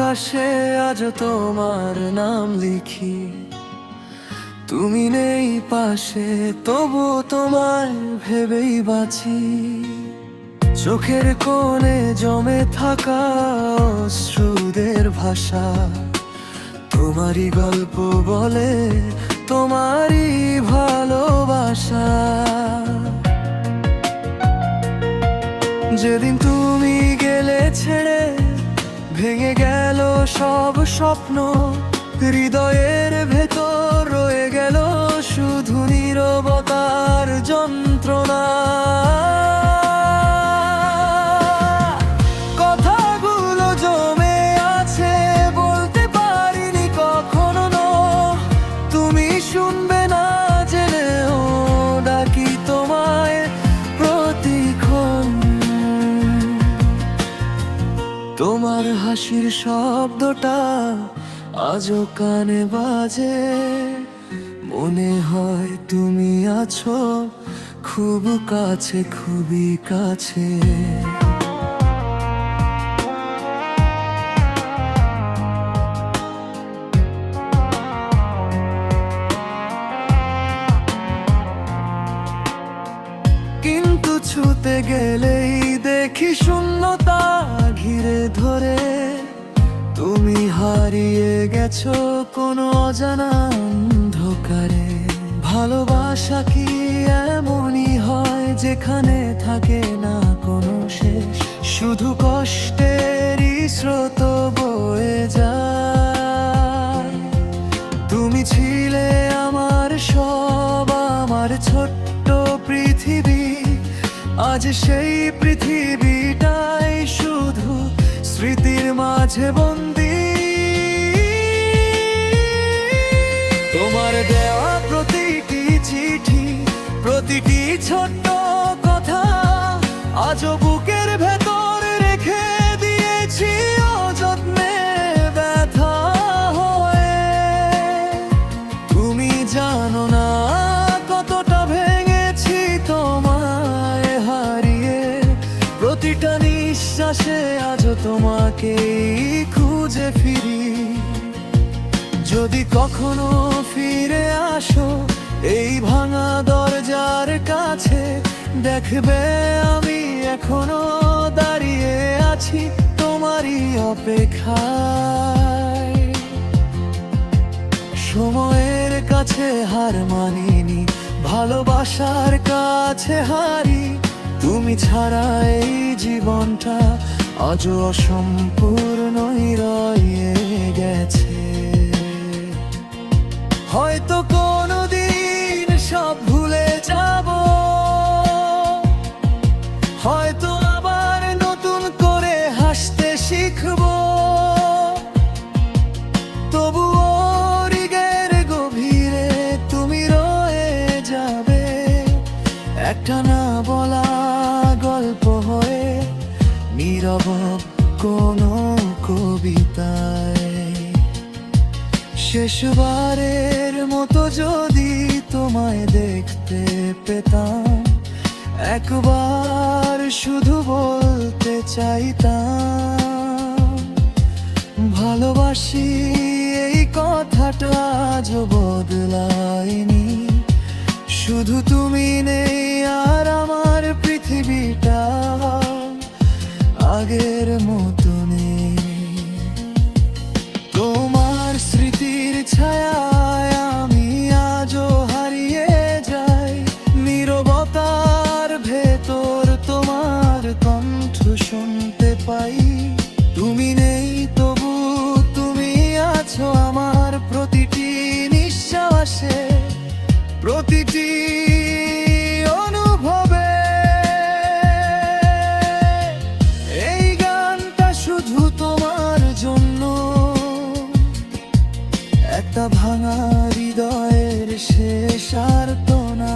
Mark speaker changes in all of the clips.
Speaker 1: আকাশে আজ তোমার নাম লিখি, তুমি নেই পাশে তবু তোমায় ভেবেই বাঁচি। চোখের কোণে জমে থাকা অশ্রুদের ভাষা তোমারই গল্প বলে, তোমারই ভালোবাসা। যেদিন তুমি গেলে ছেড়ে ভেঙে গেল সব স্বপ্ন, হৃদয়ের ভেতর রয়ে গেল শুধু নীরবতার যন্ত্রণা। কথাগুলো জমে আছে বলতে পারিনি কখনো, তুমি শুনবে না জেনেও ডাকি তোমায় প্রতিক্ষণ। তোমার হাসির শব্দটা আজও কানে বাজে, মনে হয় তুমি আছো খুব কাছে, খুবই কাছে। কিন্তু ছুতে গেলেই দেখি শূন্যতা ঘিরে ধরে, তুমি হারিয়ে গেছো কোনো অজানা অন্ধকারে। ভালোবাসা কি এমনই হয় যেখানে থাকে না কোনো শেষ, শুধু কষ্টেরই স্রোত বয়ে যায়। তুমি ছিলে আমার সব, আমার ছোট্ট পৃথিবী, আজ সেই পৃথিবীটাই শুধু স্মৃতির মাঝে বন্দী। তোমার দেওয়া প্রতিটি চিঠি, প্রতিটি ছোট্ট কথা আজও বুকের ভেতর রেখে দিয়েছি অযত্নে ব্যথা হয়ে। তুমি জানো না কতটা ভেঙেছি তোমায় হারিয়ে, প্রতিটা নিঃশ্বাসে আজও তোমাকেই খুঁজে ফিরি। যদি কখনো ফিরে আসো এই ভাঙা দরজার কাছে, দেখবে আমি এখনো দাঁড়িয়ে আছি তোমারই অপেক্ষায়। সময়ের কাছে হার মানিনি, ভালোবাসার কাছে হারি, তুমি ছাড়া এই জীবনটা আজও অসম্পূর্ণই রয়ে গেছে। হয়তো কোনোদিন সব ভুলে যাব, হয়তো আবার নতুন করে হাসতে শিখব, তবুও হৃদয়ের গভীরে তুমি রয়ে যাবে একটা না বলা গল্প হয়ে, নীরব কোনো কবিতায়। শেষবারের মতো যদি তোমায় দেখতে পেতাম, একবার শুধু বলতে চাইতাম ভালোবাসি, এই কথাটা আজও বদলায়নি। শুধু তুমি নেই আর আমার পৃথিবীটা আগের মতো নেই। তোমার স্মৃতির ছায়ায় আমি আজও হারিয়ে যাই, নীরবতার ভেতর তোমার কণ্ঠ শুনতে পাই। তুমি নেই তবু তুমি আছো আমার প্রতিটি নিঃশ্বাসে, প্রতিটি অনুভবে। এই গানটা শুধু তোমার জন্য, একটা ভাঙা হৃদয়ের শেষ আর্তনা।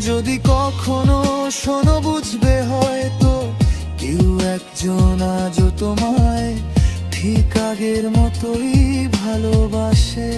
Speaker 1: যদি কখনো শোনো বুঝবে হয়তো কেউ একজন আজও তোমায় ঠিক আগের মতোই ভালোবাসে।